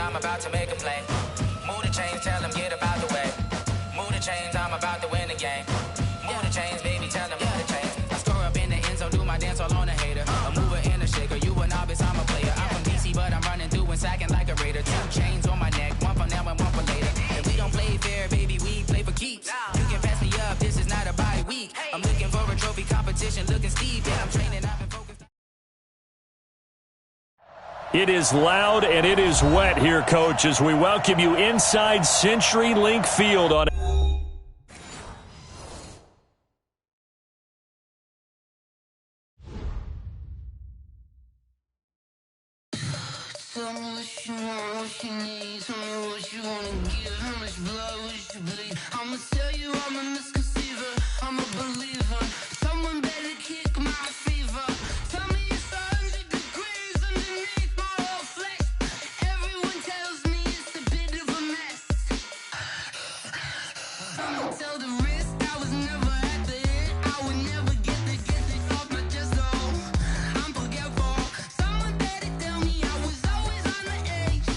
I'm about to make a play. Move the chains, tell them get up out the way. Move the chains, I'm about to win the game. Move the chains, baby, tell them move the chains. I score up in the end zone, do my dance all on a hater. A mover and a shaker, you a novice, I'm a player. I'm from DC, but I'm running through and sacking like a raider. 2 chains on my neck, one for now and one for later. And we don't play fair, baby, we play for keeps. You can pass me up, this is not a bye week. I'm looking for a trophy competition, looking steep, and I'm training, I've been focused. It is loud and it is wet here, Coach, as we welcome you inside CenturyLink Field on Tell me what you want, what you need. Tell me what you wanna give. How much blood would you bleed? I'ma tell you I'm a misconceiver. I'm a believer. Someone better kick my fever. Tell me it's 100 degrees underneath my whole flesh. Everyone tells me it's a bit of a mess. I'ma tell the risk I was never at the end. I would never get it off my chest. Oh, I'm forgetful. Someone better tell me I was always on the edge.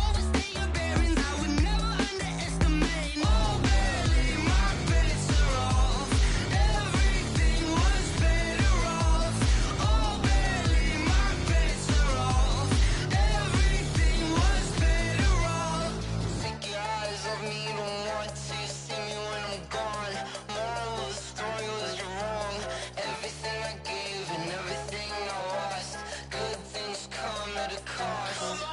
Overstay your bearings, I would never underestimate. Oh, barely, my bets are off. Everything was better off. Oh, barely, my bets are off. Everything was better off. Take your eyes off me, you don't want to see me when I'm gone. Moral of the story was you're wrong. Everything I gave and everything I lost. Good things come at a cost.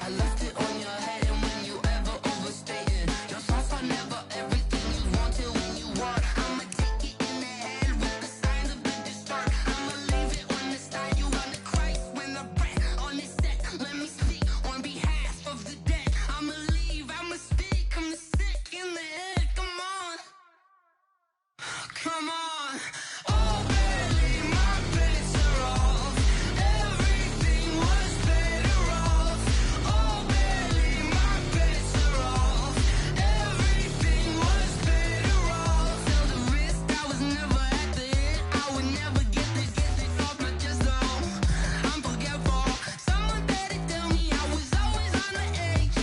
I left it on your head, and when you ever overstated, your thoughts are never everything you wanted when you want. I'ma take it in the head with the signs of a distort. I'ma leave it on the side. You wanna Christ when I breath on this set. Let me speak on behalf of the dead. I'ma leave, I'ma speak. I'm the sick in the head. Come on, come on. Oh, barely, my bets are off. Everything was better off. Oh, barely, my bets are off. Everything was better off. Tell the risk I was never at the end. I would never get it off my chest. Oh, I'm forgetful. Someone better tell me I was always on the edge.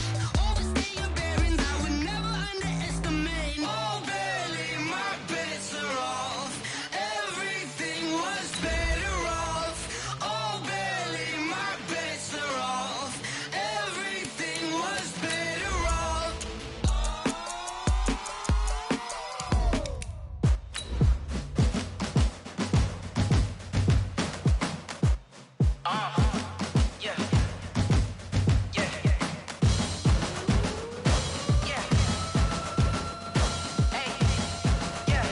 Overstay your bearings, I would never underestimate. Oh, barely, my bets are off. Everything was better off. Oh, barely, my bets are off. Everything was better off. Yeah. Yeah. Yeah. Hey. Yeah.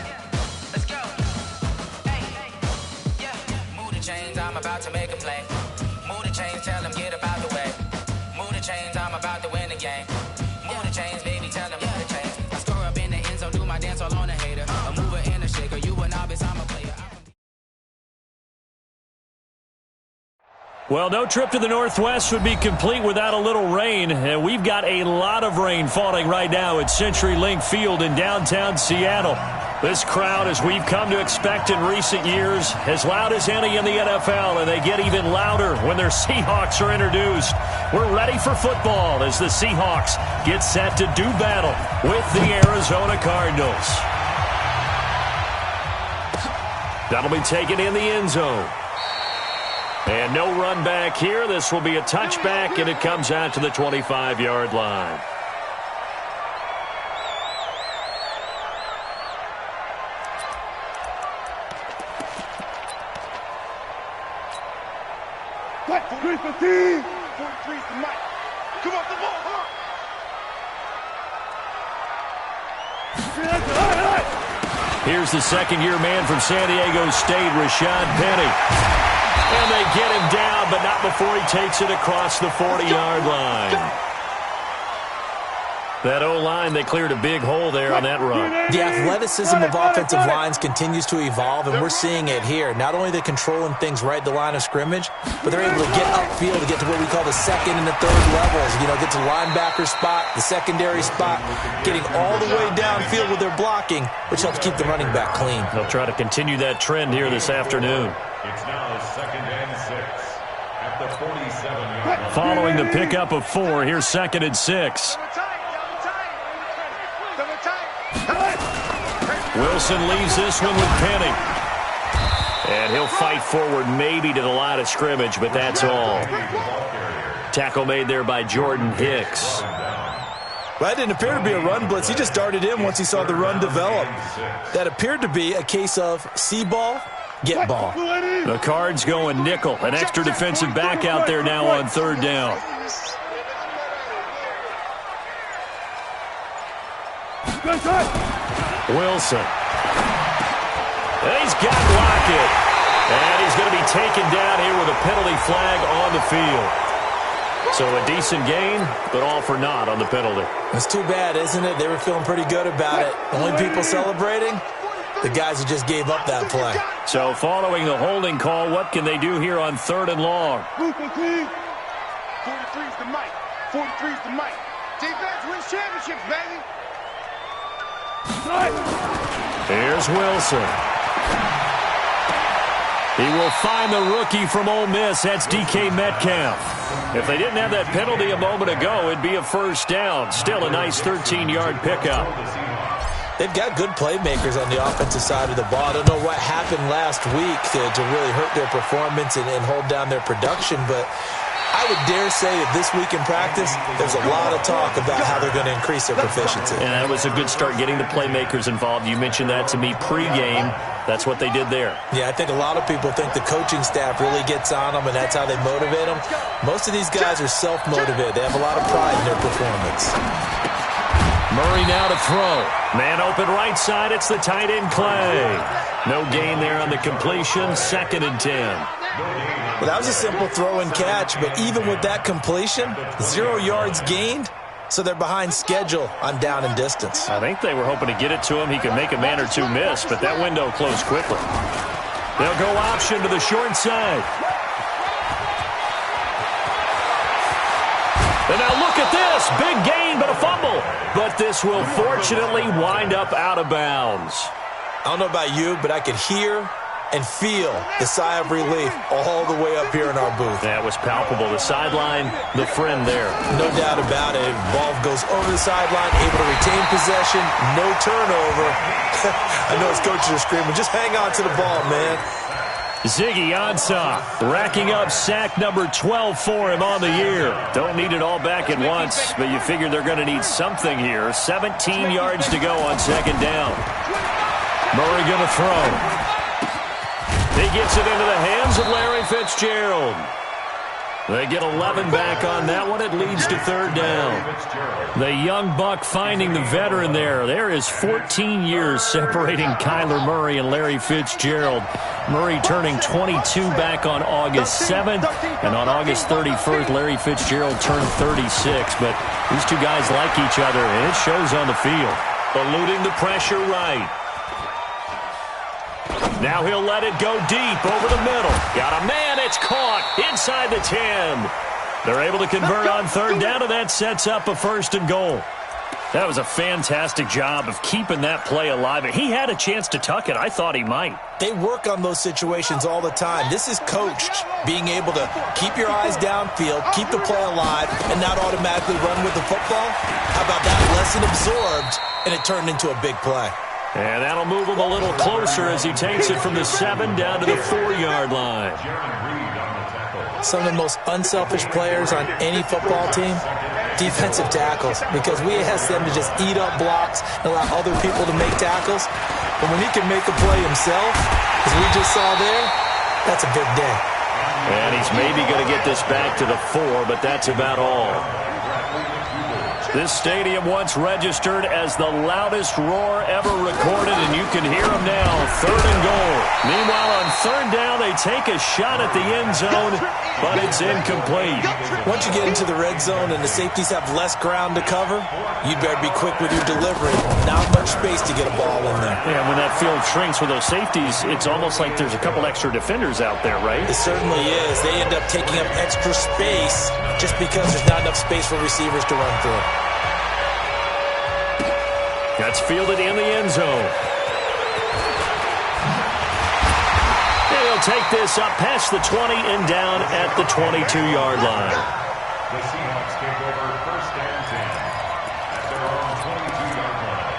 Let's go. Hey. Yeah. Move the chains, I'm about to make a play. Move the chains, tell them get up out the way. Move the chains, I'm about to win the game. Move the chains, baby, tell them move the chains. I score up in the end zone, do my dance all on a hater. A mover and a shaker, you a novice, I'm a player. Well, no trip to the Northwest would be complete without a little rain, and we've got a lot of rain falling right now at CenturyLink Field in downtown Seattle. This crowd, as we've come to expect in recent years, as loud as any in the NFL, and they get even louder when their Seahawks are introduced. We're ready for football as the Seahawks get set to do battle with the Arizona Cardinals. That'll be taken in the end zone. And no run back here. This will be a touchback, and it comes out to the 25-yard line. What? 315. 43's the mic. Come on, the ball, huh? Here's the second-year man from San Diego State, Rashad Penny. And they get him down, but not before he takes it across the 40-yard line. That O-line, they cleared a big hole there on that run. The athleticism of offensive lines continues to evolve, and we're seeing it here. Not only are they controlling things right at the line of scrimmage, but they're able to get upfield to get to what we call the second and the third levels. You know, get to the linebacker spot, the secondary spot, getting all the way downfield with their blocking, which helps keep the running back clean. They'll try to continue that trend here this afternoon. It's now 2nd and 6. Following the pickup of 4, here's 2nd and 6. Wilson leaves this one with Penny. And he'll fight forward maybe to the line of scrimmage, but that's all. Tackle made there by Jordan Hicks. Well, that didn't appear to be a run blitz. He just darted in once he saw the run develop. That appeared to be a case of see ball, get ball. The Cards going nickel. An extra defensive back out there now on 3rd down. Wilson. And he's got Lockett. And he's going to be taken down here with a penalty flag on the field. So a decent gain, but all for naught on the penalty. It's too bad, isn't it? They were feeling pretty good about it. The only people celebrating, the guys who just gave up that play. So following the holding call, what can they do here on 3rd and long? 43's the mic. 43's the mic. Defense wins championships, baby. Here's Wilson. He will find the rookie from Ole Miss. That's DK Metcalf. If they didn't have that penalty a moment ago, it'd be a 1st down. Still a nice 13-yard pickup. They've got good playmakers on the offensive side of the ball. I don't know what happened last week to really hurt their performance and hold down their production, but I would dare say that this week in practice, there's a lot of talk about how they're going to increase their proficiency. And that was a good start, getting the playmakers involved. You mentioned that to me pregame. That's what they did there. Yeah, I think a lot of people think the coaching staff really gets on them, and that's how they motivate them. Most of these guys are self-motivated. They have a lot of pride in their performance. Murray now to throw. Man open right side. It's the tight end Clay. No gain there on the completion. 2nd and 10. Well, that was a simple throw and catch, but even with that completion, 0 yards gained, so they're behind schedule on down and distance. I think they were hoping to get it to him. He could make a man or two miss, but that window closed quickly. They'll go option to the short side. And now look at this. Big gain, but a fumble. But this will fortunately wind up out of bounds. I don't know about you, but I could hear and feel the sigh of relief all the way up here in our booth. That was palpable. The sideline, the friend there. No doubt about it. Ball goes over the sideline, able to retain possession, no turnover. I know his coaches are screaming, just hang on to the ball, man. Ziggy Ansah racking up sack number 12 for him on the year. Don't need it all back at once, but you figure they're going to need something here. 17 yards to go on 2nd down. Murray going to throw. He gets it into the hands of Larry Fitzgerald. They get 11 back on that one. It leads to 3rd down. The young buck finding the veteran there. There is 14 years separating Kyler Murray and Larry Fitzgerald. Murray turning 22 back on August 7th. And on August 31st, Larry Fitzgerald turned 36. But these two guys like each other, and it shows on the field. Eluding the pressure right. Now he'll let it go deep over the middle. Got a man. It's caught inside the 10. They're able to convert on 3rd down, and that sets up a 1st and goal. That was a fantastic job of keeping that play alive. He had a chance to tuck it. I thought he might. They work on those situations all the time. This is coached, being able to keep your eyes downfield, keep the play alive, and not automatically run with the football. How about that lesson absorbed, and it turned into a big play. And that'll move him a little closer as he takes it from the 7 down to the 4-yard line. Some of the most unselfish players on any football team, defensive tackles, because we ask them to just eat up blocks and allow other people to make tackles. But when he can make a play himself, as we just saw there, that's a big day. And he's maybe going to get this back to the 4, but that's about all. This stadium once registered as the loudest roar ever recorded, and you can hear them now. 3rd and goal. Meanwhile, on 3rd down, they take a shot at the end zone, but it's incomplete. Once you get into the red zone and the safeties have less ground to cover, you'd better be quick with your delivery. Not much space to get a ball in there. Yeah, when that field shrinks with those safeties, it's almost like there's a couple extra defenders out there, right? It certainly is. They end up taking up extra space just because there's not enough space for receivers to run through. That's fielded in the end zone. And he'll take this up past the 20 and down at the 22-yard line. The Seahawks take over first and 10 at their own 22-yard line.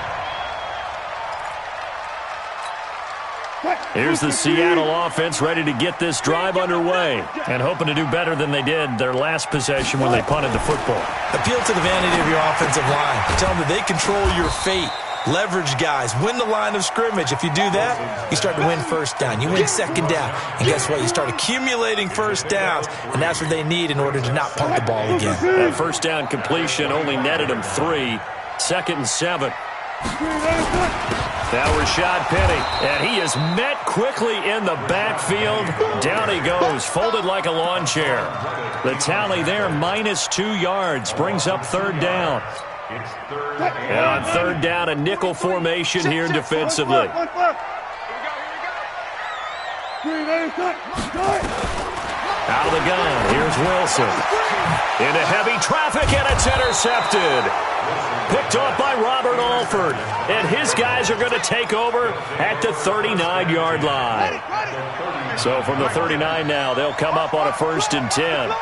Here's the Seattle offense ready to get this drive underway and hoping to do better than they did their last possession when they punted the football. Appeal to the vanity of your offensive line. Tell them that they control your fate. Leverage guys. Win the line of scrimmage. If you do that, you start to win first down. You win second down. And guess what? You start accumulating first downs, and that's what they need in order to not punt the ball again. That first down completion only netted them 3. 2nd and 7. Now Rashad Penny, and he is met quickly in the backfield. Down he goes, folded like a lawn chair. The tally there, -2 yards, brings up 3rd down. And on 3rd down, a nickel formation here defensively. Out of the gun, here's Wilson. Into heavy traffic, and it's intercepted. Picked off by Robert Alford. And his guys are going to take over at the 39-yard line. So from the 39 now, they'll come up on a 1st and 10.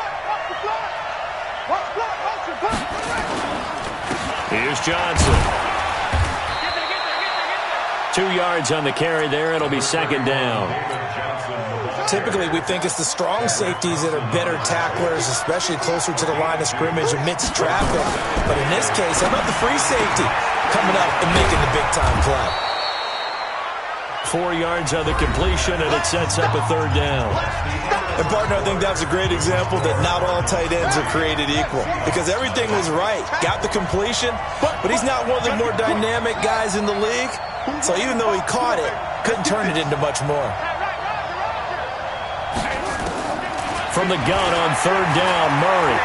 Here's Johnson. 2 yards on the carry there. It'll be 2nd down. Typically, we think it's the strong safeties that are better tacklers, especially closer to the line of scrimmage amidst traffic. But in this case, how about the free safety coming up and making the big-time play? 4 yards on the completion, and it sets up a 3rd down. And, partner, I think that's a great example that not all tight ends are created equal, because everything was right. Got the completion, but he's not one of the more dynamic guys in the league. So even though he caught it, couldn't turn it into much more. From the gun on 3rd down, Murray.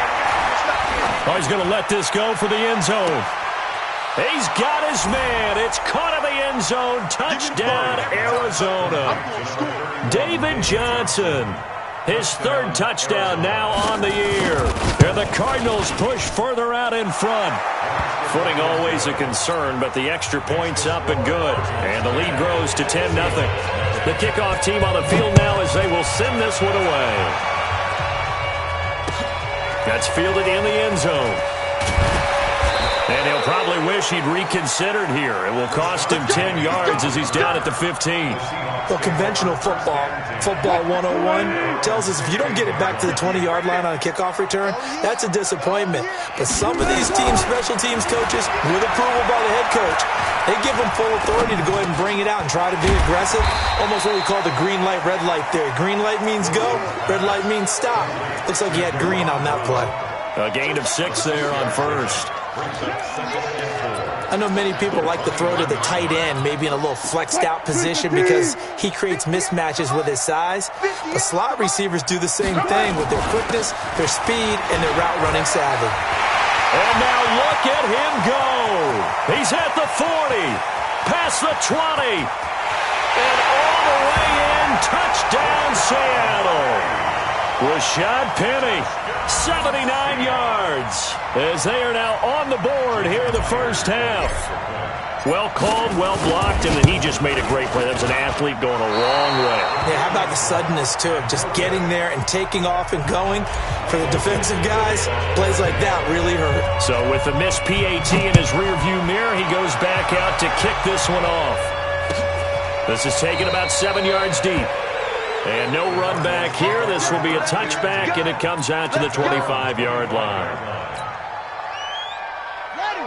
Oh, he's going to let this go for the end zone. He's got his man. It's caught in the end zone. Touchdown, Arizona. David Johnson. His 3rd touchdown now on the year. And the Cardinals push further out in front. Footing always a concern, but the extra point's up and good. And the lead grows to 10-0. The kickoff team on the field now as they will send this one away. That's fielded in the end zone. And he'll probably wish he'd reconsidered here. It will cost him 10 yards as he's down at the 15. Well, conventional football 101, tells us if you don't get it back to the 20-yard line on a kickoff return, that's a disappointment. But some of these teams, special teams coaches, with approval by the head coach, they give them full authority to go ahead and bring it out and try to be aggressive. Almost what we call the green light, red light theory. Green light means go, red light means stop. Looks like he had green on that play. A gain of 6 there on 1st. I know many people like to throw to the tight end, maybe in a little flexed out position because he creates mismatches with his size. But slot receivers do the same thing with their quickness, their speed, and their route running savvy. And now look at him go. He's at the 40, past the 20, and all the way in. Touchdown, Seattle. Rashad Penny, 79 yards, as they are now on the board here in the first half. Well called, well blocked, and then he just made a great play. That was an athlete going a long way. Yeah, how about the suddenness, too, of just getting there and taking off and going? For the defensive guys, plays like that really hurt. So with the missed PAT in his rearview mirror, he goes back out to kick this one off. This is taken about 7 yards deep. And no run back here. This will be a touchback, and it comes out to the 25-yard line.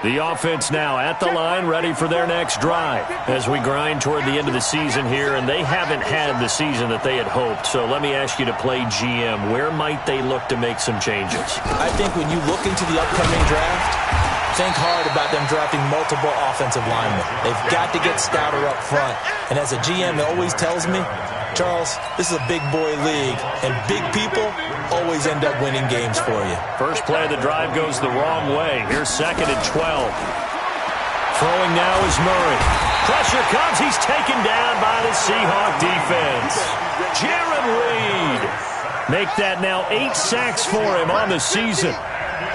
The offense now at the line, ready for their next drive as we grind toward the end of the season here, and they haven't had the season that they had hoped. So let me ask you to play GM. Where might they look to make some changes? I think when you look into the upcoming draft, think hard about them drafting multiple offensive linemen. They've got to get stouter up front. And as a GM, it always tells me, Charles, this is a big boy league, and big people always end up winning games for you. First play of the drive goes the wrong way. Here's 2nd and 12. Throwing now is Murray. Pressure comes. He's taken down by the Seahawk defense. Jaron Reed. Make that now 8 sacks for him on the season.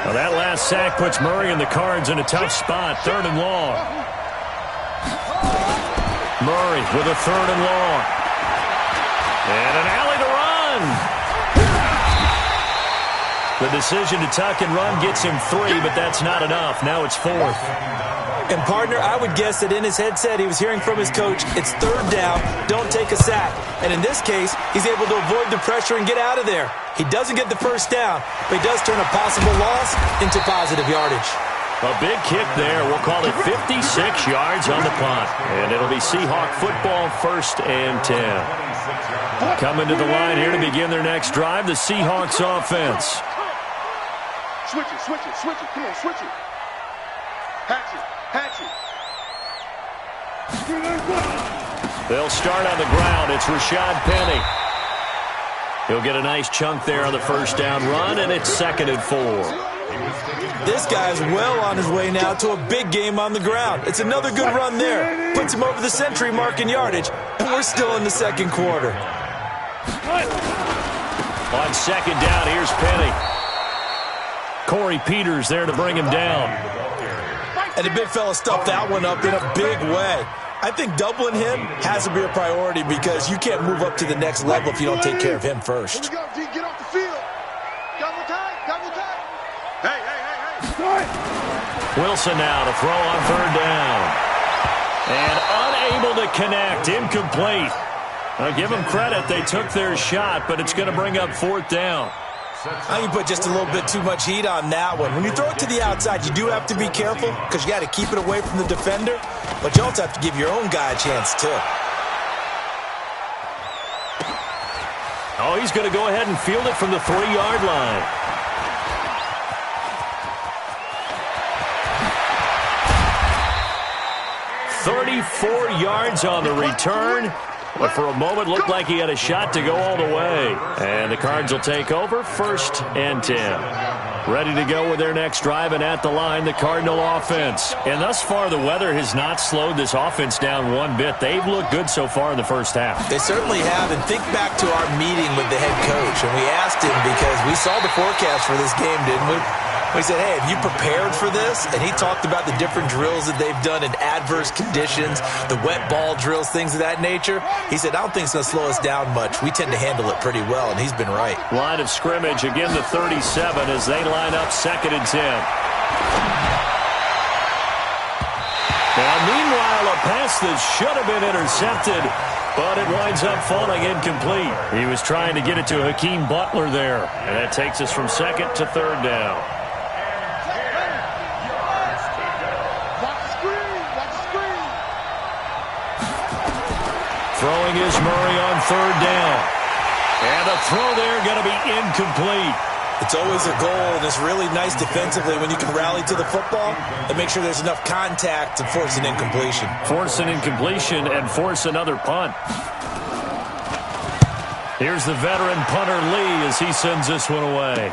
Well, that last sack puts Murray and the Cards in a tough spot. 3rd and long. Murray with a 3rd and long. And an alley to run. The decision to tuck and run gets him 3, but that's not enough. Now it's 4th. And, partner, I would guess that in his headset he was hearing from his coach, it's 3rd down, don't take a sack. And in this case, he's able to avoid the pressure and get out of there. He doesn't get the 1st down, but he does turn a possible loss into positive yardage. A big kick there. We'll call it 56 yards on the punt. And it'll be Seahawk football, 1st and 10. Coming to the line here to begin their next drive, the Seahawks offense. Switch it, switch it, switch it. Come on, switch it. Hatch it, hatch it. They'll start on the ground. It's Rashad Penny. He'll get a nice chunk there on the 1st down run, and it's 2nd and 4. This guy's well on his way now to a big game on the ground. It's another good run there. Puts him over the century mark in yardage, and we're still in the 2nd quarter. On 2nd down, here's Penny. Corey Peters there to bring him down. And the big fella stuffed that one up in a big way. I think doubling him has to be a priority because you can't move up to the next level if you don't take care of him first. Here we go, D. Get off the field. Double time, double time. Hey, hey, hey, hey. Wilson now to throw on 3rd down. And unable to connect, incomplete. I'll give them credit, they took their shot, but it's going to bring up 4th down. I think you put just a little bit too much heat on that one. When you throw it to the outside, you do have to be careful because you got to keep it away from the defender, but you also have to give your own guy a chance too. Oh, he's going to go ahead and field it from the 3-yard line. "34 yards on the return. But for a moment, looked like he had a shot to go all the way. And the Cards will take over, 1st and 10. Ready to go with their next drive, and at the line, the Cardinal offense. And thus far, the weather has not slowed this offense down one bit. They've looked good so far in the 1st half. They certainly have, and think back to our meeting with the head coach, and we asked him because we saw the forecast for this game, didn't we? We said, hey, have you prepared for this? And he talked about the different drills that they've done in adverse conditions, the wet ball drills, things of that nature. He said, I don't think it's going to slow us down much. We tend to handle it pretty well, and he's been right. Line of scrimmage, again the 37 as they line up 2nd and 10. Now, meanwhile, a pass that should have been intercepted, but it winds up falling incomplete. He was trying to get it to Hakeem Butler there, and that takes us from 2nd to 3rd down. Throwing is Murray on 3rd down. And a throw there going to be incomplete. It's always a goal, and it's really nice defensively when you can rally to the football and make sure there's enough contact to force an incompletion. Force an incompletion and force another punt. Here's the veteran punter Lee as he sends this one away.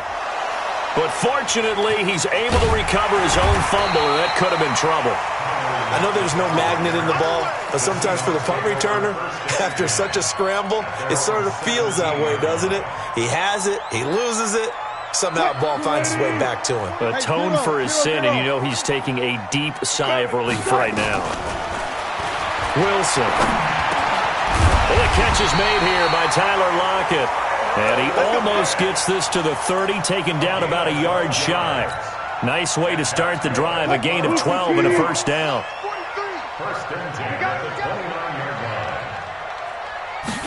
But fortunately, he's able to recover his own fumble, and that could have been trouble. I know there's no magnet in the ball, but sometimes for the punt returner, after such a scramble, it sort of feels that way, doesn't it? He has it, he loses it, somehow the ball finds its way back to him. Atone for his sin, and you know he's taking a deep sigh of relief right now. Wilson. Well, the catch is made here by Tyler Lockett. And he almost gets this to the 30, taken down about a yard shy. Nice way to start the drive, a gain of 12 and a 1st down. 1st and 10 at the 29-yard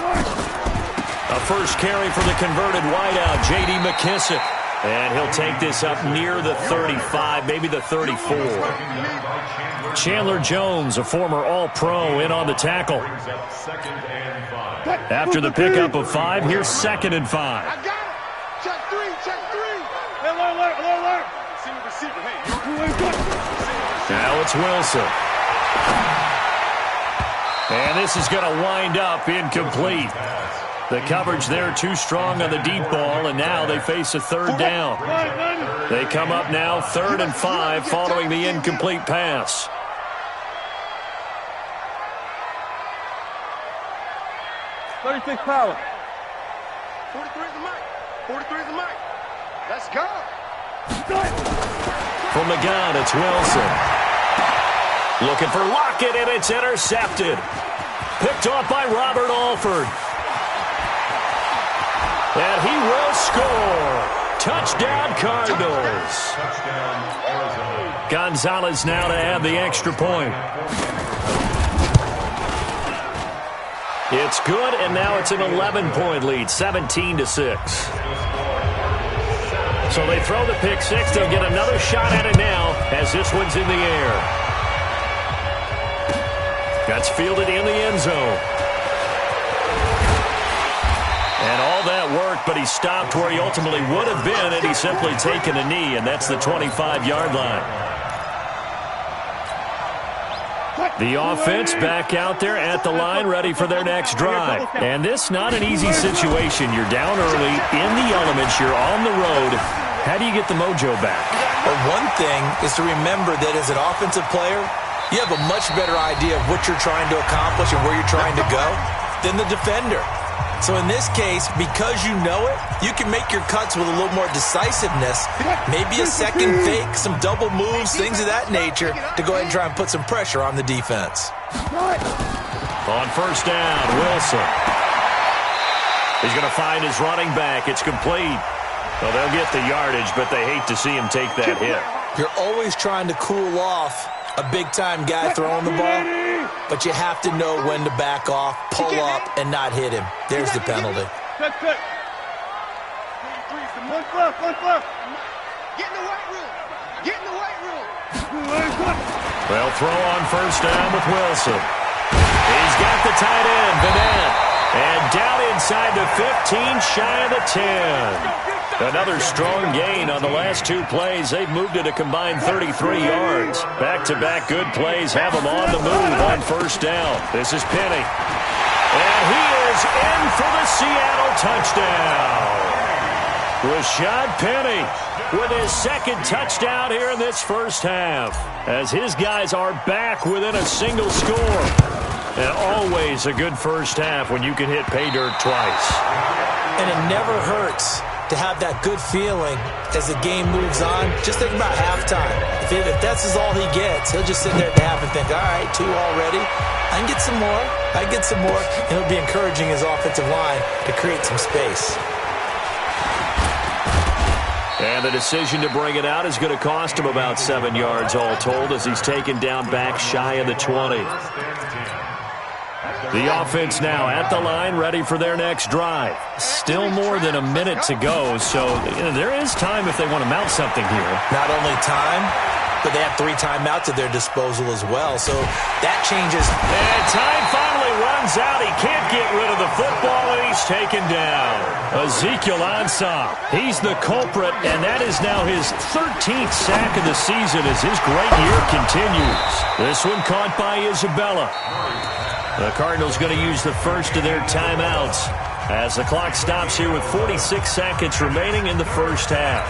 line. A first carry for the converted wideout, J.D. McKissick. And he'll take this up near the 35, maybe the 34. Chandler Jones, a former All-Pro, in on the tackle. After the pickup of 5, here's 2nd and 5. I got it. Check 3, check 3. Hey, alert. See the receiver. Hey, now it's Wilson. And this is going to wind up incomplete. The coverage there too strong on the deep ball, and now they face a 3rd down. They come up now 3rd and 5 following the incomplete pass. .36 power. 43 is the mic. 43 is the mic. Let's go. From the gun, it's Wilson. Looking for Lockett, and it's intercepted. Picked off by Robert Alford. And he will score. Touchdown, Cardinals. Touchdown, Arizona. Gonzalez now to add the extra point. It's good, and now it's an 11-point lead, 17-6. So they throw the pick six. They'll get another shot at it now as this one's in the air. That's fielded in the end zone. And all that worked, but he stopped where he ultimately would have been had he simply taken a knee, and that's the 25-yard line. The offense back out there at the line, ready for their next drive. And this not an easy situation. You're down early, in the elements, you're on the road. How do you get the mojo back? Well, one thing is to remember that as an offensive player, you have a much better idea of what you're trying to accomplish and where you're trying to go than the defender. So in this case, because you know it, you can make your cuts with a little more decisiveness, maybe a second fake, some double moves, things of that nature, to go ahead and try and put some pressure on the defense. On first down, Wilson. He's going to find his running back. It's complete. Well, they'll get the yardage, but they hate to see him take that hit. You're always trying to cool off a big-time guy throwing the ball, but you have to know when to back off, pull up, and not hit him. There's the penalty. Cut. One left. Get in the weight room. Get in the weight room. Well, throw on first down with Wilson. He's got the tight end, Vanette. And down inside the 15, shy of the 10. Another strong gain on the last two plays. They've moved it a combined 33 yards. Back-to-back good plays have them on the move on first down. This is Penny. And he is in for the Seattle touchdown. Rashad Penny with his second touchdown here in this first half, as his guys are back within a single score. And always a good first half when you can hit pay dirt twice. And it never hurts to have that good feeling as the game moves on. Just think about halftime. If that's all he gets, he'll just sit there at the half and think, all right, 2 already. I can get some more. And it'll be encouraging his offensive line to create some space. And the decision to bring it out is going to cost him about 7 yards all told, as he's taken down back shy of the 20. The offense now at the line, ready for their next drive. Still more than a minute to go, so there is time if they want to mount something here. Not only time, but they have 3 timeouts at their disposal as well, so that changes. And time finally runs out. He can't get rid of the football, and he's taken down. Ezekiel Ansah, he's the culprit, and that is now his 13th sack of the season as his great year continues. This one caught by Isabella. The Cardinals going to use the first of their timeouts as the clock stops here with 46 seconds remaining in the first half.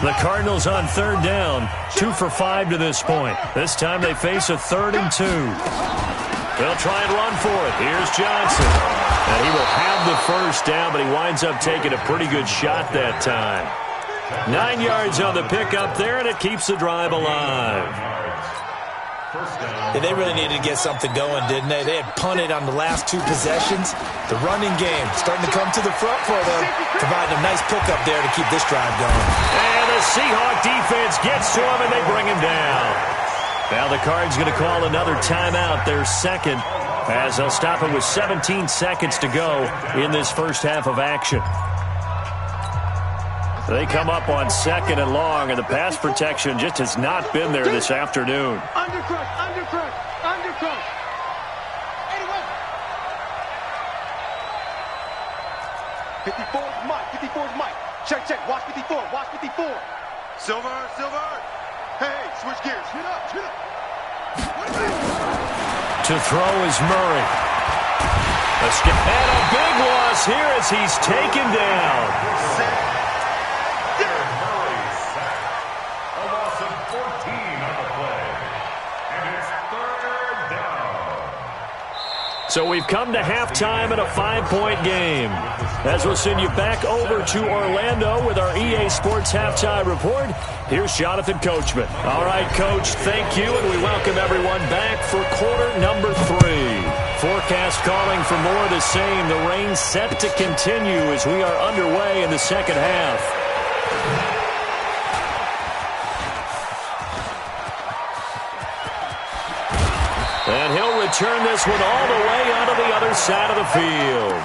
The Cardinals on third down, 2 for 5 to this point. This time they face a 3rd and 2. They'll try and run for it. Here's Johnson. And he will have the first down, but he winds up taking a pretty good shot that time. 9 yards on the pickup there, and it keeps the drive alive. Yeah, they really needed to get something going, didn't they? They had punted on the last 2 possessions. The running game starting to come to the front for them, providing a nice pickup there to keep this drive going. And the Seahawk defense gets to him, and they bring him down. Now the Cards going to call another timeout, their second, as they'll stop it with 17 seconds to go in this first half of action. They come up on 2nd and long, and the pass protection just has not been there this afternoon. Undercrush. 54's Mike. Check. Watch 54. Silver. Hey, switch gears. Hit up. To throw is Murray. And a big loss here as he's taken down. A loss of 14 on the play. And it's 3rd down. So we've come to halftime in a 5-point game. As we'll send you back over to Orlando with our EA Sports Halftime Report, here's Jonathan Coachman. All right, Coach, thank you, and we welcome everyone back for quarter number 3. Forecast calling for more of the same. The rain set to continue as we are underway in the second half. And he'll return this one all the way onto the other side of the field.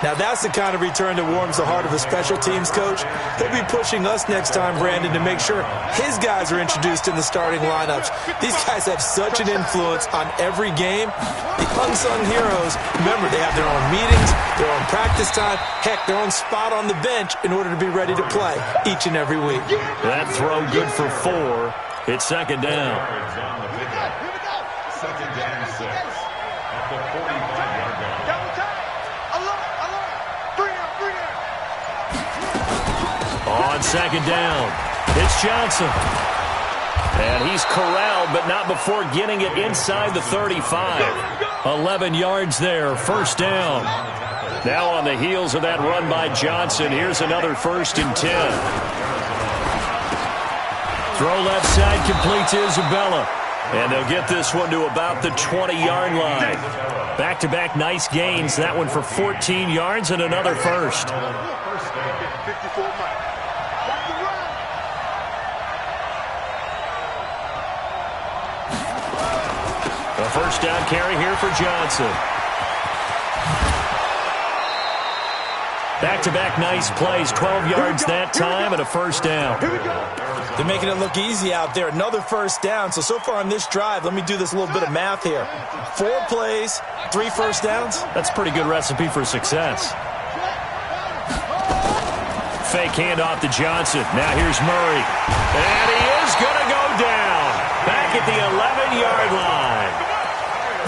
Now that's the kind of return that warms the heart of a special teams coach. He'll be pushing us next time, Brandon, to make sure his guys are introduced in the starting lineups. These guys have such an influence on every game. The unsung heroes, remember, they have their own meetings, their own practice time, heck, their own spot on the bench in order to be ready to play each and every week. That throw good for 4. It's second down. Second down 6 at the 45-yard line. On second down, it's Johnson. And he's corralled, but not before getting it inside the 35. 11 yards there, first down. Now on the heels of that run by Johnson, here's another 1st and 10. Throw left side, complete to Isabella. And they'll get this one to about the 20-yard line. Back-to-back nice gains. That one for 14 yards and another first. A first down carry here for Johnson. Back-to-back nice plays. 12 yards that time and a first down. They're making it look easy out there. Another first down. So far on this drive, let me do this little bit of math here. 4 plays, 3 first downs. That's a pretty good recipe for success. Fake handoff to Johnson. Now here's Murray. And he is going to go down. Back at the 11-yard line.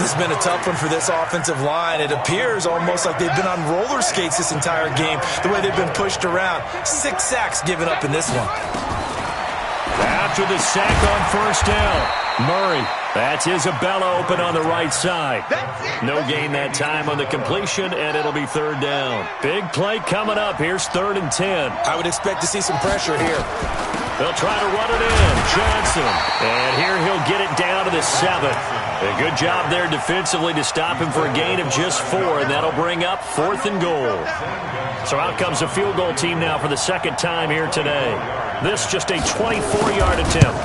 This has been a tough one for this offensive line. It appears almost like they've been on roller skates this entire game, the way they've been pushed around. 6 sacks given up in this one. After the sack on first down, Murray. That's Isabella open on the right side. No gain that time on the completion, and it'll be third down. Big play coming up. Here's 3rd and 10. I would expect to see some pressure here. They'll try to run it in. Johnson. And here he'll get it down to the 7. A good job there defensively to stop him for a gain of just 4, and that'll bring up 4th and goal. So out comes a field goal team now for the second time here today. This just a 24-yard attempt.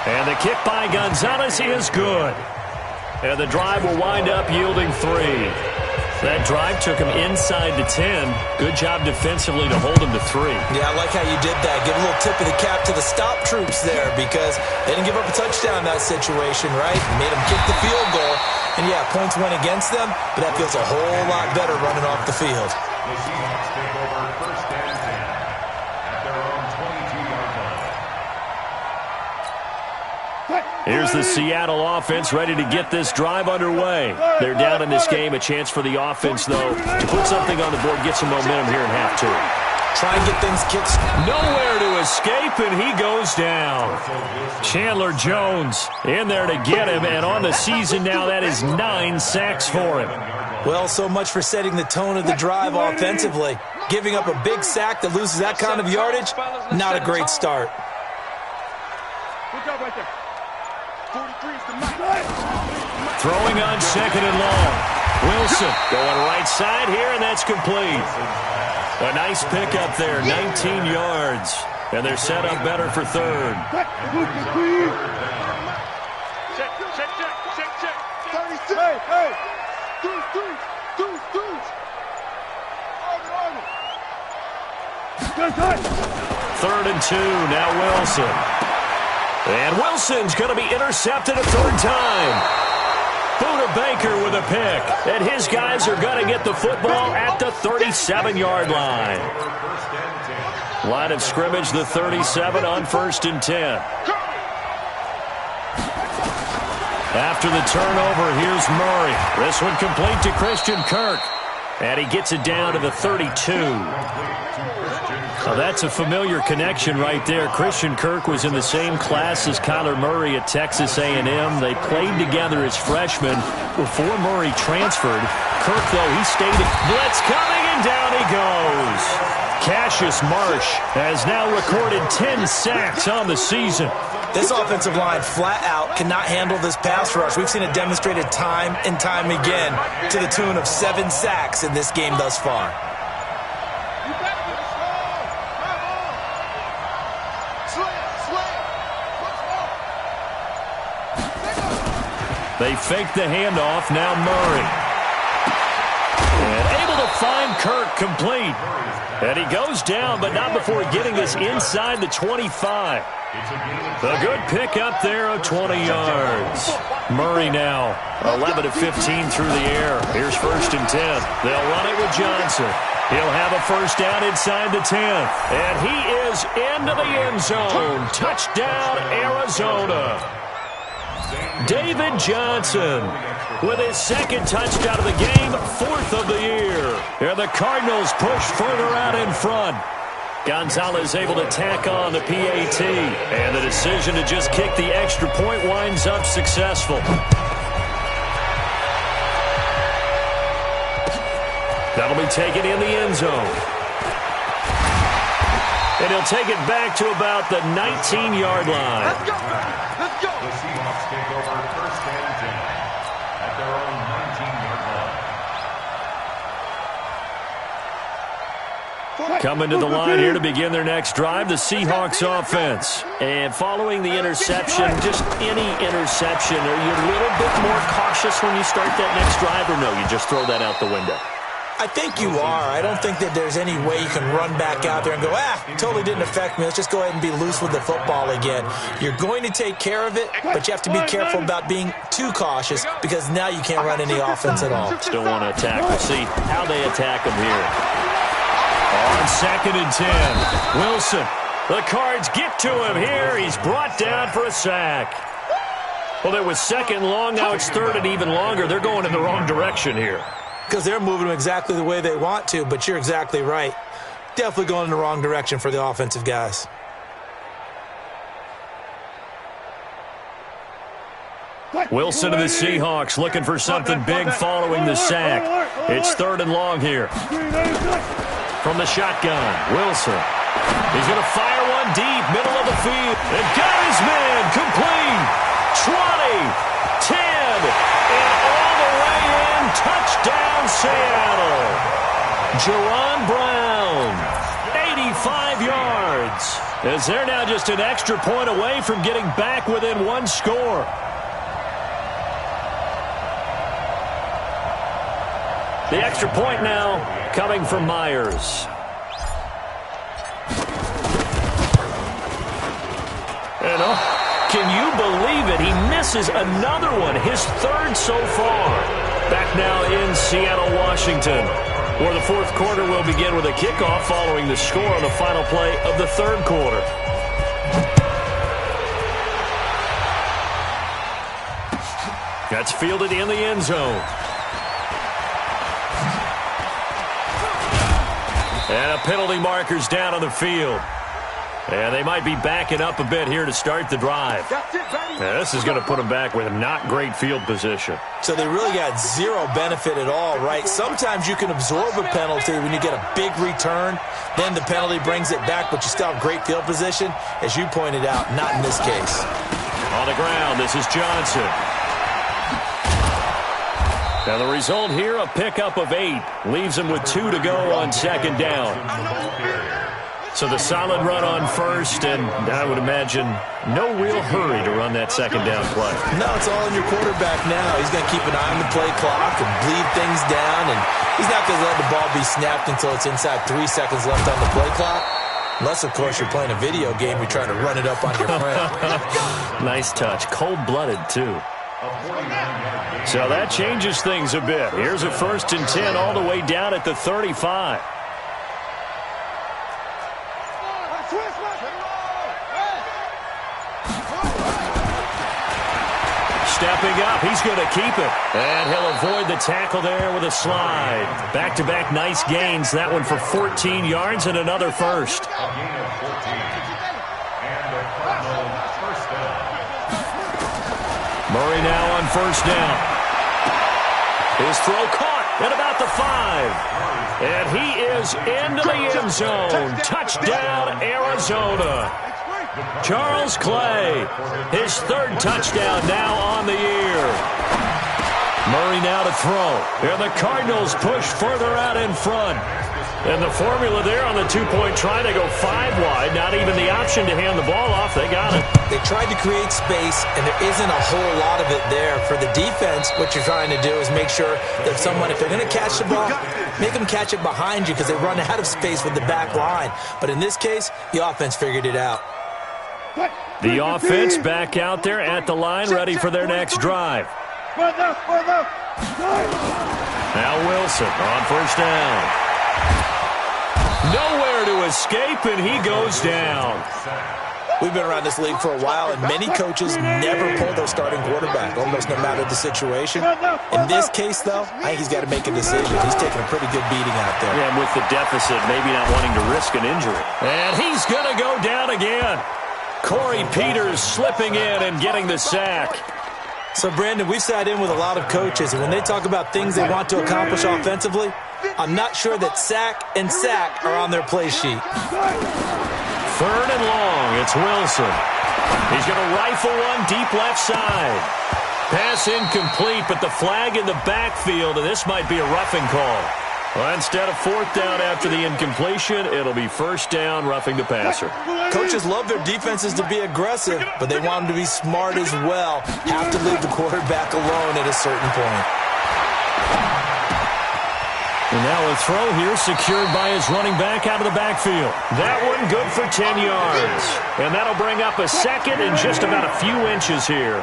And the kick by Gonzalez is good. And the drive will wind up yielding 3. That drive took him inside the 10. Good job defensively to hold him to 3. Yeah, I like how you did that. Give a little tip of the cap to the stop troops there because they didn't give up a touchdown in that situation, right? Made them kick the field goal. And, yeah, points went against them, but that feels a whole lot better running off the field. The Seahawks take over first and 10 at their own 22-yard line. Here's the Seattle offense ready to get this drive underway. They're down in this game. A chance for the offense, though, to put something on the board, get some momentum here in half 2. Try and get things kicked. Nowhere to escape, and he goes down. Chandler Jones in there to get him, and on the season now, that is 9 sacks for him. Well, so much for setting the tone of the drive offensively. Giving up a big sack that loses that kind of yardage, not a great start. Good job right there. 43 is the mic. Throwing on 2nd and long. Wilson going right side here, and that's complete. A nice pickup there, 19 yards. And they're set up better for 3rd. Check. 36. Hey. Deuce. Army. 3rd and 2, now Wilson. And Wilson's going to be intercepted a 3rd time. Buda Baker with a pick. And his guys are going to get the football at the 37-yard line. Line of scrimmage, the 37 on 1st and 10. After the turnover, here's Murray. This one complete to Christian Kirk. And he gets it down to the 32. Well, that's a familiar connection right there. Christian Kirk was in the same class as Kyler Murray at Texas A&M. They played together as freshmen before Murray transferred. Kirk, though, he stayed. Blitz coming, and down he goes. Cassius Marsh has now recorded 10 sacks on the season. This offensive line flat out cannot handle this pass rush. We've seen it demonstrated time and time again to the tune of 7 sacks in this game thus far. They fake the handoff. Now Murray. And able to find Kirk complete. And he goes down, but not before getting us inside the 25. A good pickup there of 20 yards. Murray now 11 of 15 through the air. Here's 1st and 10. They'll run it with Johnson. He'll have a first down inside the 10. And he is into the end zone. Touchdown, Arizona. David Johnson with his 2nd touchdown of the game, 4th of the year. And the Cardinals push further out in front. Gonzalez able to tack on the PAT. And the decision to just kick the extra point winds up successful. That'll be taken in the end zone. And he'll take it back to about the 19-yard line. Let's go, let's go. The Seahawks take over 1st and 10 at their own 19-yard line. Coming to the line here to begin their next drive, the Seahawks offense. And following the interception, just any interception, are you a little bit more cautious when you start that next drive, or no, you just throw that out the window? I think you are. I don't think that there's any way you can run back out there and go, totally didn't affect me. Let's just go ahead and be loose with the football again. You're going to take care of it, but you have to be careful about being too cautious because now you can't run any offense at all. Still want to attack. We'll see how they attack them here. On 2nd and 10, Wilson. The Cards get to him here. He's brought down for a sack. Well, it was 2nd long. Now it's 3rd and even longer. They're going in the wrong direction here. Because they're moving them exactly the way they want to, but you're exactly right. Definitely going in the wrong direction for the offensive guys. Wilson and the Seahawks looking for something big following the sack. It's 3rd and long here. From the shotgun, Wilson. He's going to fire one deep, middle of the field. And got his man complete. 20, 10, and all the way in. Touchdown, Seattle. Jerron Brown, 85 yards. As they're now just an extra point away from getting back within 1 score. The extra point now coming from Myers. And can you believe it? He misses another one, his 3rd so far. Back now in Seattle, Washington, where the 4th quarter will begin with a kickoff following the score on the final play of the 3rd quarter. That's fielded in the end zone. And a penalty marker's down on the field. And they might be backing up a bit here to start the drive. This is going to put them back with not great field position. So they really got zero benefit at all, right? Sometimes you can absorb a penalty when you get a big return. Then the penalty brings it back, but you still have great field position. As you pointed out, not in this case. On the ground, this is Johnson. Now the result here, a pickup of 8. Leaves them with 2 to go on 2nd down. So the solid run on 1st, and I would imagine no real hurry to run that 2nd down play. No, it's all in your quarterback now. He's going to keep an eye on the play clock and bleed things down, and he's not going to let the ball be snapped until it's inside 3 seconds left on the play clock. Unless, of course, you're playing a video game, you're trying to run it up on your friend. Nice touch. Cold-blooded, too. So that changes things a bit. Here's a 1st and 10 all the way down at the 35. stepping up. He's going to keep it. And he'll avoid the tackle there with a slide. Back-to-back nice gains. That one for 14 yards and another first. A gain of 14. And the Cardinals first down. Murray now on first down. His throw caught at about the 5. And he is into the end zone. Touchdown, Arizona. Charles Clay, his third touchdown now on the year. Murray now to throw. And the Cardinals push further out in front. And the formula there on the two-point try to go 5 wide. Not even the option to hand the ball off. They got it. They tried to create space, and there isn't a whole lot of it there. For the defense, what you're trying to do is make sure that someone, if they're going to catch the ball, make them catch it behind you because they run out of space with the back line. But in this case, the offense figured it out. The offense back out there at the line, ready for their next drive. Now Wilson on first down. Nowhere to escape, and he goes down. We've been around this league for a while, and many coaches never pull their starting quarterback, almost no matter the situation. In this case, though, I think he's got to make a decision. He's taking a pretty good beating out there. Yeah, and with the deficit, maybe not wanting to risk an injury. And he's going to go down again. Corey Peters slipping in and getting the sack. So, Brandon, we've sat in with a lot of coaches, and when they talk about things they want to accomplish offensively, I'm not sure that sack and sack are on their play sheet. Third and long, it's Wilson. He's going to rifle one deep left side. Pass incomplete, but the flag in the backfield, and this might be a roughing call. Well, instead of fourth down after the incompletion, it'll be first down, roughing the passer. Coaches love their defenses to be aggressive, but they want them to be smart as well. Have to leave the quarterback alone at a certain point. And now a throw here secured by his running back out of the backfield. That one good for 10 yards. And that'll bring up a second and just about a few inches here.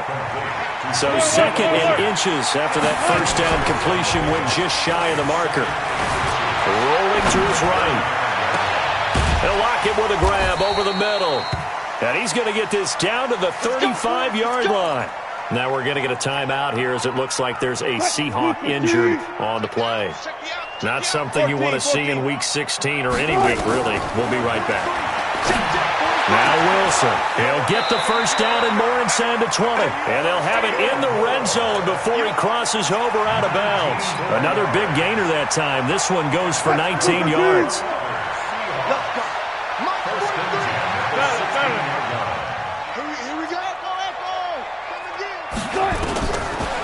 So second and inches after that first down completion went just shy of the marker. Rolling to his right. He'll lock it with a grab over the middle. And he's going to get this down to the 35-yard line. Now we're going to get a timeout here as it looks like there's a Seahawk injured on the play. Not something you want to see in Week 16 or any week, really. We'll be right back. Now Wilson. He'll get the first down and more inside the 20. And they'll have it in the red zone before he crosses over out of bounds. Another big gainer that time. This one goes for 19 yards.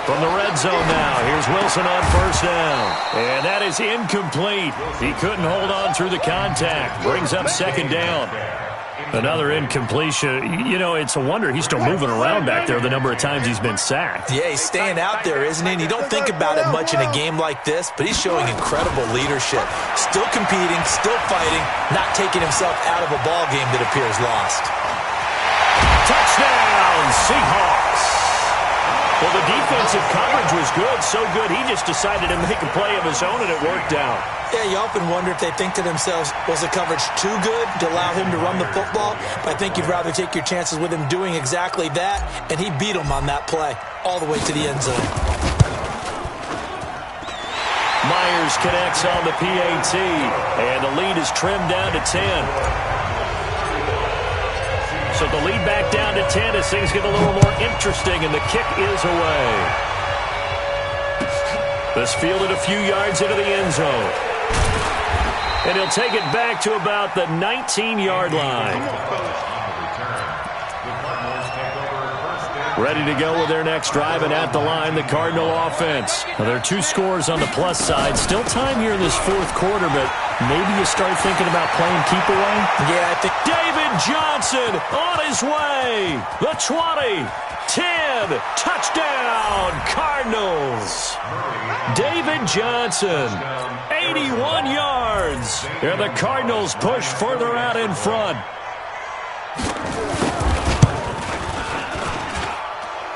From the red zone now, here's Wilson on first down. And that is incomplete. He couldn't hold on through the contact. Brings up second down. Another incompletion. You know, it's a wonder he's still moving around back there the number of times he's been sacked. Yeah, he's staying out there, isn't he? And you don't think about it much in a game like this, but he's showing incredible leadership. Still competing, still fighting, not taking himself out of a ball game that appears lost. Touchdown, Seahawks. Well, the defensive coverage was good, so good he just decided to make a play of his own, and it worked out. Yeah, you often wonder if they think to themselves, was the coverage too good to allow him to run the football? But I think you'd rather take your chances with him doing exactly that, and he beat him on that play all the way to the end zone. Myers connects on the PAT, and the lead is trimmed down to 10. So the lead back down to 10 as things get a little more interesting, and the kick is away. This fielded a few yards into the end zone. And he'll take it back to about the 19-yard line. Ready to go with their next drive, and at the line, the Cardinal offense. Now, there are 2 scores on the plus side. Still time here in this fourth quarter, but maybe you start thinking about playing keep away? Yeah, I think David Johnson on his way. The 20, 10, touchdown, Cardinals. David Johnson, 81 yards. And the Cardinals push further out in front.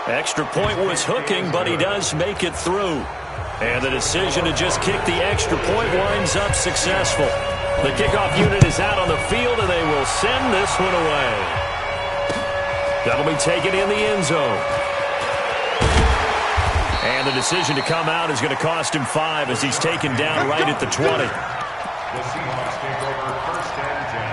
Extra point was hooking, but he does make it through. And the decision to just kick the extra point winds up successful. The kickoff unit is out on the field, and they will send this one away. That'll be taken in the end zone. And the decision to come out is going to cost him 5 as he's taken down right at the 20. The Seahawks take over first and 10.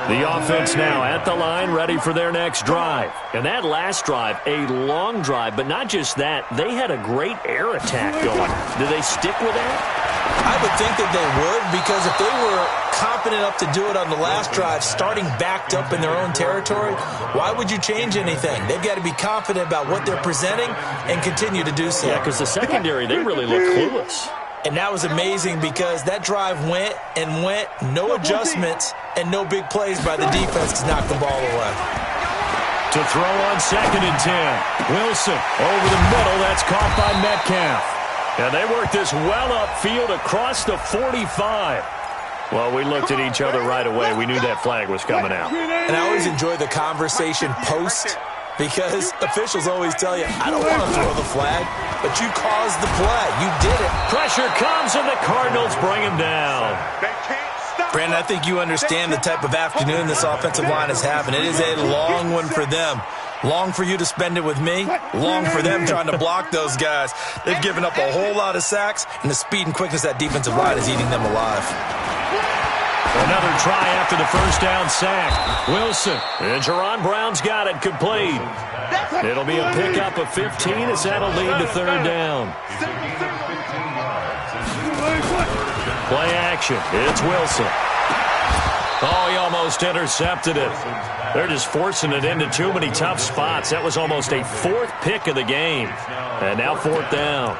The offense now at the line, ready for their next drive. And that last drive, a long drive, but not just that. They had a great air attack going. Do they stick with that? I would think that they would, because if they were confident enough to do it on the last drive, starting backed up in their own territory, why would you change anything? They've got to be confident about what they're presenting and continue to do so. Yeah, because the secondary, they really look clueless. And that was amazing because that drive went and went, no adjustments and no big plays by the defense to knock the ball away. To throw on 2nd and 10. Wilson over the middle. That's caught by Metcalf. And they worked this well upfield across the 45. Well, we looked at each other right away. We knew that flag was coming out. And I always enjoy the conversation post, because officials always tell you, I don't want to throw the flag, but you caused the play. You did it. Pressure comes, and the Cardinals bring him down. Brandon, I think you understand the type of afternoon this offensive line is having. It is a long one for them. Long for you to spend it with me. Long for them trying to block those guys. They've given up a whole lot of sacks, and the speed and quickness of that defensive line is eating them alive. Another try after the first down sack. Wilson. And Jerron Brown's got it complete. It'll be a pickup of 15 as that'll lead to 3rd down. Play action. It's Wilson. Oh, he almost intercepted it. They're just forcing it into too many tough spots. That was almost a 4th pick of the game. And now 4th down.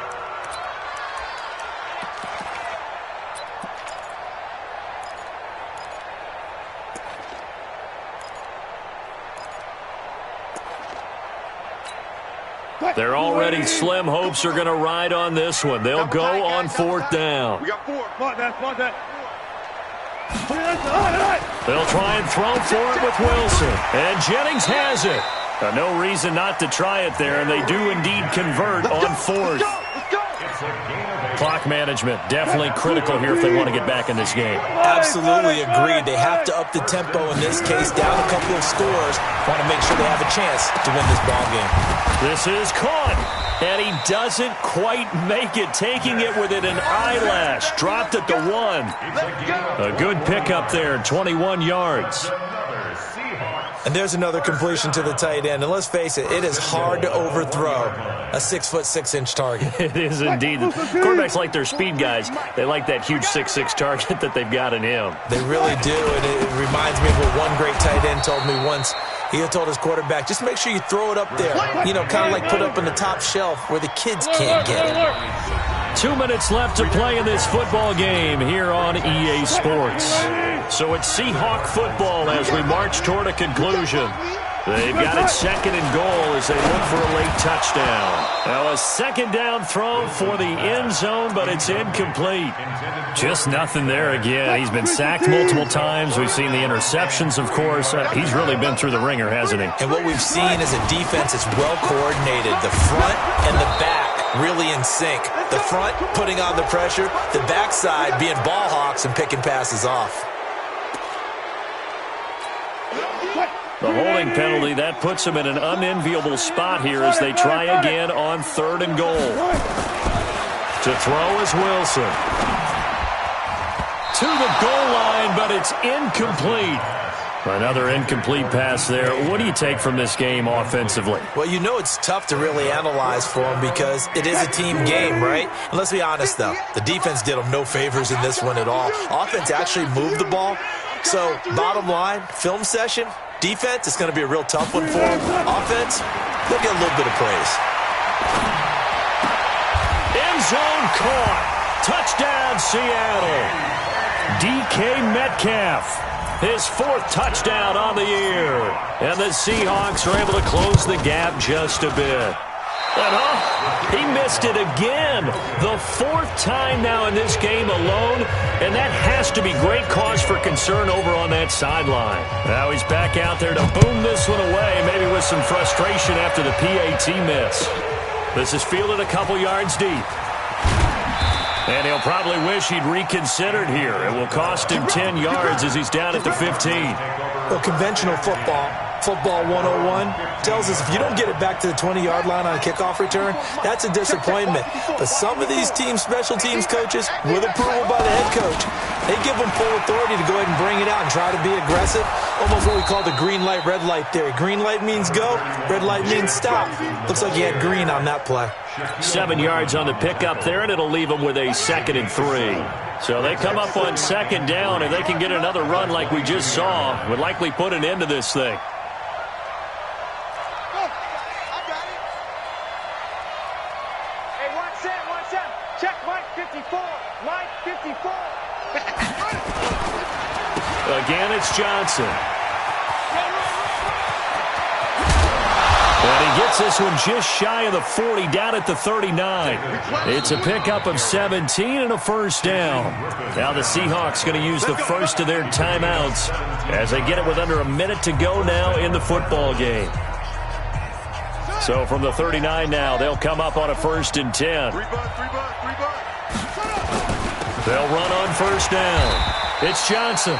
They're already slim hopes are going to ride on this one. They'll go on 4th down. We got 4. Come on, that. They'll try and throw for it with Wilson. And Jennings has it. No reason not to try it there, and they do indeed convert on 4th. Clock management, definitely critical here if they want to get back in this game. Absolutely agreed. They have to up the tempo in this case, down a couple of scores. Want to make sure they have a chance to win this ball game. This is caught, and he doesn't quite make it, taking it within an eyelash. Dropped at the 1. A good pickup there, 21 yards. And there's another completion to the tight end. And let's face it, it is hard to overthrow a 6'6" target. It is indeed. Quarterbacks like their speed guys. They like that huge 6'6" target that they've got in him. They really do, and it reminds me of what one great tight end told me once. He had told his quarterback, just make sure you throw it up there. You know, kind of like put up on the top shelf where the kids can't get it. 2 minutes left to play in this football game here on EA Sports. So it's Seahawk football as we march toward a conclusion. They've got it 2nd and goal as they look for a late touchdown. Now a 2nd down throw for the end zone, but it's incomplete. Just nothing there again. He's been sacked multiple times. We've seen the interceptions, of course. He's really been through the ringer, hasn't he? And what we've seen is a defense that's well coordinated. The front and the back really in sync. The front putting on the pressure, the backside being ball hawks and picking passes off. The holding penalty, that puts them in an unenviable spot here as they try again on 3rd and goal. To throw is Wilson. To the goal line, but it's incomplete. Another incomplete pass there. What do you take from this game offensively? Well, you know it's tough to really analyze for them because it is a team game, right? And let's be honest, though. The defense did them no favors in this one at all. Offense actually moved the ball. So, bottom line, film session, defense, it's going to be a real tough one for them. Offense, they'll get a little bit of praise. End zone caught. Touchdown, Seattle. DK Metcalf. His 4th touchdown on the year. And the Seahawks are able to close the gap just a bit. And he missed it again. The 4th time now in this game alone. And that has to be great cause for concern over on that sideline. Now he's back out there to boom this one away, maybe with some frustration after the PAT miss. This is fielded a couple yards deep. And he'll probably wish he'd reconsidered here. It will cost him 10 yards as he's down at the 15. Well, conventional football, Football 101 tells us if you don't get it back to the 20-yard line on a kickoff return, that's a disappointment. But some of these special teams coaches, with approval by the head coach, they give them full authority to go ahead and bring it out and try to be aggressive, almost what we call the green light, red light theory. Green light means go, red light means stop. Looks like he had green on that play. 7 yards on the pickup there, and it'll leave them with a 2nd and 3. So they come up on 2nd down, and they can get another run like we just saw. Would likely put an end to this thing. Check Mike 54. Mike 54. Again, it's Johnson. And he gets this one just shy of the 40, down at the 39. It's a pickup of 17 and a first down. Now the Seahawks going to use the first of their timeouts as they get it with under a minute to go now in the football game. So from the 39 now, they'll come up on a 1st and 10. They'll run on first down. It's Johnson.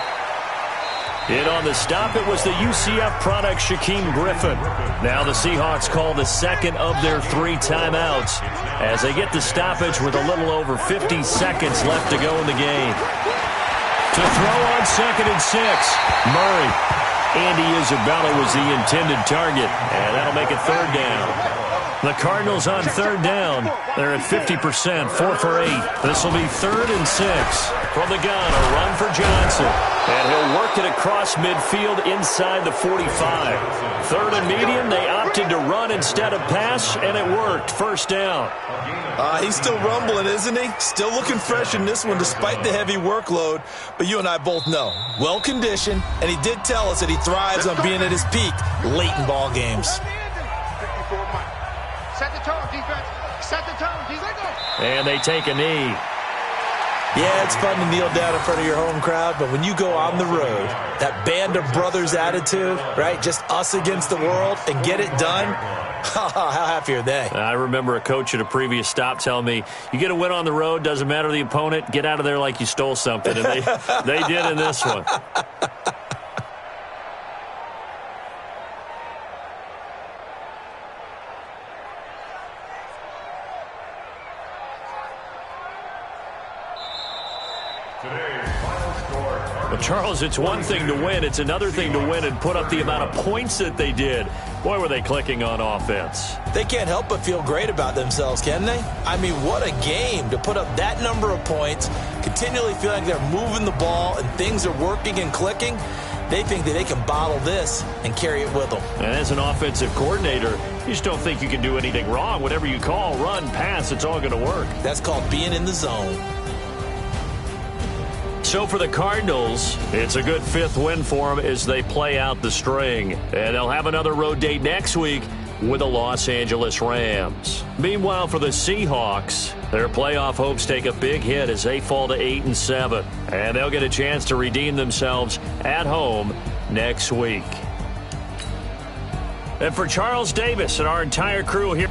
In on the stop, it was the UCF product, Shaquem Griffin. Now the Seahawks call the 2nd of their 3 timeouts as they get the stoppage with a little over 50 seconds left to go in the game. To throw on 2nd and 6, Murray. Andy Isabella was the intended target, and that'll make it 3rd down. The Cardinals on 3rd down. They're at 50%, 4 for 8. This will be 3rd and 6. From the gun, a run for Johnson. And he'll work it across midfield inside the 45. 3rd and medium, they opted to run instead of pass, and it worked. First down. He's still rumbling, isn't he? Still looking fresh in this one despite the heavy workload. But you and I both know, well-conditioned, and he did tell us that he thrives on being at his peak late in ball games. Set the tone, defense. Set the tone, defense. And they take a knee. Yeah, it's fun to kneel down in front of your home crowd, but when you go on the road, that band of brothers attitude, right, just us against the world, and get it done, how happy are they? I remember a coach at a previous stop telling me, you get a win on the road, doesn't matter the opponent, get out of there like you stole something. And they did in this one. Well, Charles, it's one thing to win. It's another thing to win and put up the amount of points that they did. Boy, were they clicking on offense. They can't help but feel great about themselves, can they? I mean, what a game to put up that number of points, continually feel like they're moving the ball and things are working and clicking. They think that they can bottle this and carry it with them. And as an offensive coordinator, you just don't think you can do anything wrong. Whatever you call, run, pass, it's all going to work. That's called being in the zone. So for the Cardinals, it's a good 5th win for them as they play out the string. And they'll have another road date next week with the Los Angeles Rams. Meanwhile, for the Seahawks, their playoff hopes take a big hit as they fall to 8-7. And they'll get a chance to redeem themselves at home next week. And for Charles Davis and our entire crew here